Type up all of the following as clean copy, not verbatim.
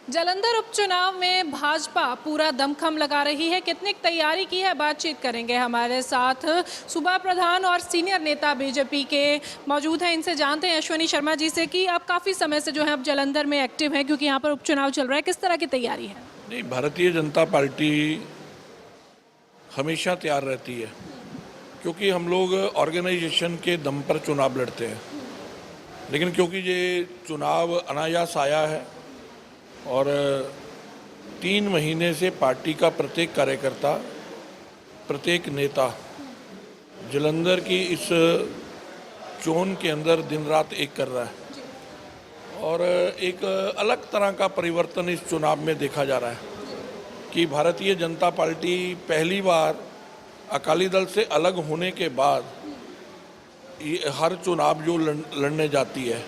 जालंधर उपचुनाव में भाजपा पूरा दमखम लगा रही है। कितनी तैयारी की है, बातचीत करेंगे। हमारे साथ सूबा प्रधान और सीनियर नेता बीजेपी के मौजूद हैं। इनसे जानते हैं अश्विनी शर्मा जी से कि आप काफ़ी समय से जो है अब जालंधर में एक्टिव हैं, क्योंकि यहाँ पर उपचुनाव चल रहा है। किस तरह की तैयारी है? नहीं, भारतीय जनता पार्टी हमेशा तैयार रहती है, क्योंकि हम लोग ऑर्गेनाइजेशन के दम पर चुनाव लड़ते हैं। लेकिन क्योंकि ये चुनाव अनायास आया है और 3 महीने से पार्टी का प्रत्येक कार्यकर्ता, प्रत्येक नेता जालंधर की इस चोन के अंदर दिन रात एक कर रहा है और एक अलग तरह का परिवर्तन इस चुनाव में देखा जा रहा है कि भारतीय जनता पार्टी पहली बार अकाली दल से अलग होने के बाद हर चुनाव जो लड़ने जाती है,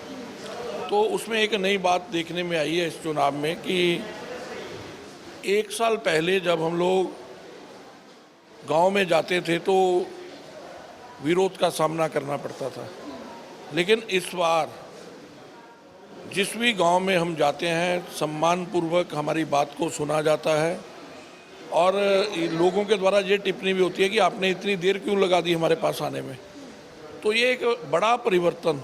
तो उसमें एक नई बात देखने में आई है इस चुनाव में कि 1 साल पहले जब हम लोग गांव में जाते थे तो विरोध का सामना करना पड़ता था, लेकिन इस बार जिस भी गांव में हम जाते हैं सम्मानपूर्वक हमारी बात को सुना जाता है और लोगों के द्वारा ये टिप्पणी भी होती है कि आपने इतनी देर क्यों लगा दी हमारे पास आने में। तो ये एक बड़ा परिवर्तन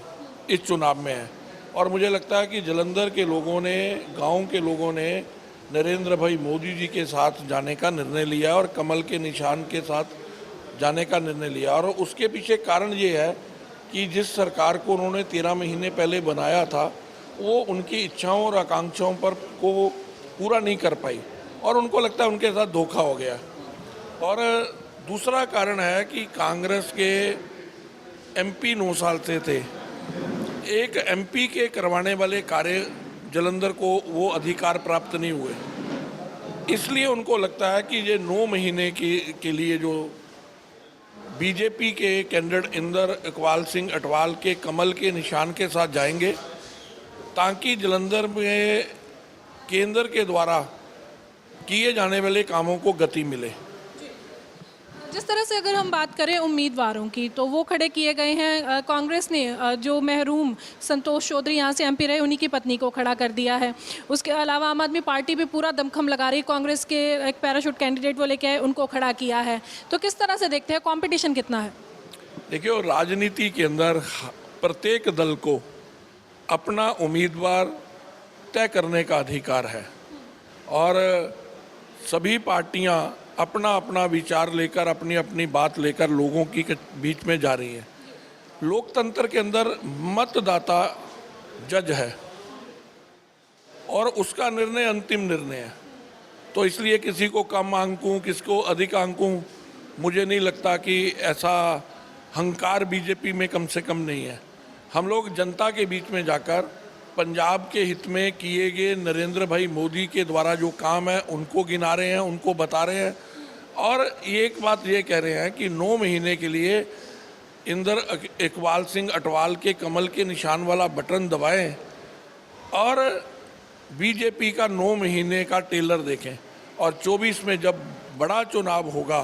इस चुनाव में है और मुझे लगता है कि जालंधर के लोगों ने, गांव के लोगों ने नरेंद्र भाई मोदी जी के साथ जाने का निर्णय लिया और कमल के निशान के साथ जाने का निर्णय लिया। और उसके पीछे कारण ये है कि जिस सरकार को उन्होंने 13 महीने पहले बनाया था वो उनकी इच्छाओं और आकांक्षाओं पर को पूरा नहीं कर पाई और उनको लगता है उनके साथ धोखा हो गया। और दूसरा कारण है कि कांग्रेस के एमपी 9 साल से थे, एक एमपी के करवाने वाले कार्य जालंधर को वो अधिकार प्राप्त नहीं हुए, इसलिए उनको लगता है कि ये 9 महीने के लिए जो बीजेपी के कैंडिडेट इंदर इकबाल सिंह अटवाल के कमल के निशान के साथ जाएंगे ताकि जालंधर में केंद्र के द्वारा किए जाने वाले कामों को गति मिले। जिस तरह से अगर हम बात करें उम्मीदवारों की, तो वो खड़े किए गए हैं। कांग्रेस ने जो महरूम संतोष चौधरी यहाँ से एमपी रहे, उन्हीं की पत्नी को खड़ा कर दिया है। उसके अलावा आम आदमी पार्टी भी पूरा दमखम लगा रही है। कांग्रेस के एक पैराशूट कैंडिडेट वो लेके आए, उनको खड़ा किया है। तो किस तरह से देखते हैं, कंपटीशन कितना है? देखिए, राजनीति के अंदर प्रत्येक दल को अपना उम्मीदवार तय करने का अधिकार है और सभी पार्टियां अपना अपना विचार लेकर, अपनी अपनी बात लेकर लोगों की बीच में जा रही हैं। लोकतंत्र के अंदर मतदाता जज है और उसका निर्णय अंतिम निर्णय है। तो इसलिए किसी को कम आंकूं, किसको अधिक आंकूं, मुझे नहीं लगता कि ऐसा हंकार बीजेपी में कम से कम नहीं है। हम लोग जनता के बीच में जाकर पंजाब के हित में किए गए नरेंद्र भाई मोदी के द्वारा जो काम है उनको गिना रहे हैं, उनको बता रहे हैं और एक बात ये कह रहे हैं कि 9 महीने के लिए इंदर इकबाल सिंह अटवाल के कमल के निशान वाला बटन दबाएं और बीजेपी का 9 महीने का टेलर देखें और 24 में जब बड़ा चुनाव होगा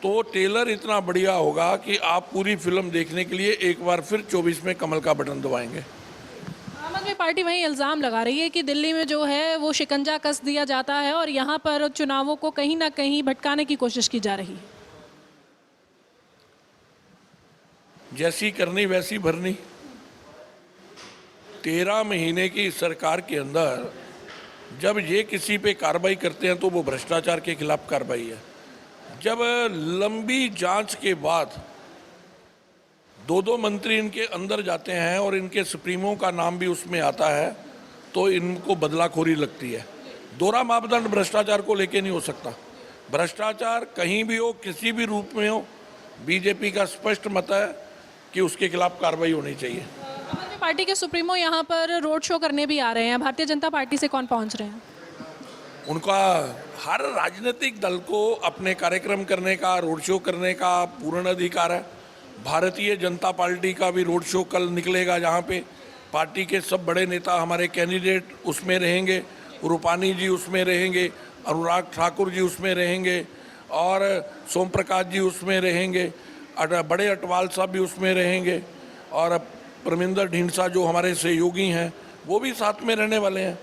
तो टेलर इतना बढ़िया होगा कि आप पूरी फिल्म देखने के लिए एक बार फिर 24 में कमल का बटन दबाएंगे। आम आदमी पार्टी वहीं इल्ज़ाम लगा रही है कि दिल्ली में जो है वो शिकंजा कस दिया जाता है और यहाँ पर चुनावों को कहीं ना कहीं भटकाने की कोशिश की जा रही है। जैसी करनी वैसी भरनी। 13 महीने की सरकार के अंदर जब ये किसी पे कार्रवाई करते हैं तो वो भ्रष्टाचार के खिलाफ कार्रवाई है। जब लंबी जांच के बाद 2 मंत्री इनके अंदर जाते हैं और इनके सुप्रीमो का नाम भी उसमें आता है तो इनको बदलाखोरी लगती है। दोहरा मापदंड भ्रष्टाचार को लेके नहीं हो सकता। भ्रष्टाचार कहीं भी हो, किसी भी रूप में हो, बीजेपी का स्पष्ट मत है कि उसके खिलाफ कार्रवाई होनी चाहिए। आम आदमी पार्टी के सुप्रीमो यहाँ पर रोड शो करने भी आ रहे हैं। भारतीय जनता पार्टी से कौन पहुँच रहे हैं? उनका हर राजनीतिक दल को अपने कार्यक्रम करने का, रोड शो करने का पूर्ण अधिकार है। भारतीय जनता पार्टी का भी रोड शो कल निकलेगा, जहाँ पे पार्टी के सब बड़े नेता, हमारे कैंडिडेट उसमें रहेंगे। रूपानी जी उसमें रहेंगे, अनुराग ठाकुर जी उसमें रहेंगे और सोम प्रकाश जी उसमें रहेंगे, बड़े अटवाल साहब भी उसमें रहेंगे और परमिंदर ढींडसा जो हमारे सहयोगी हैं वो भी साथ में रहने वाले हैं।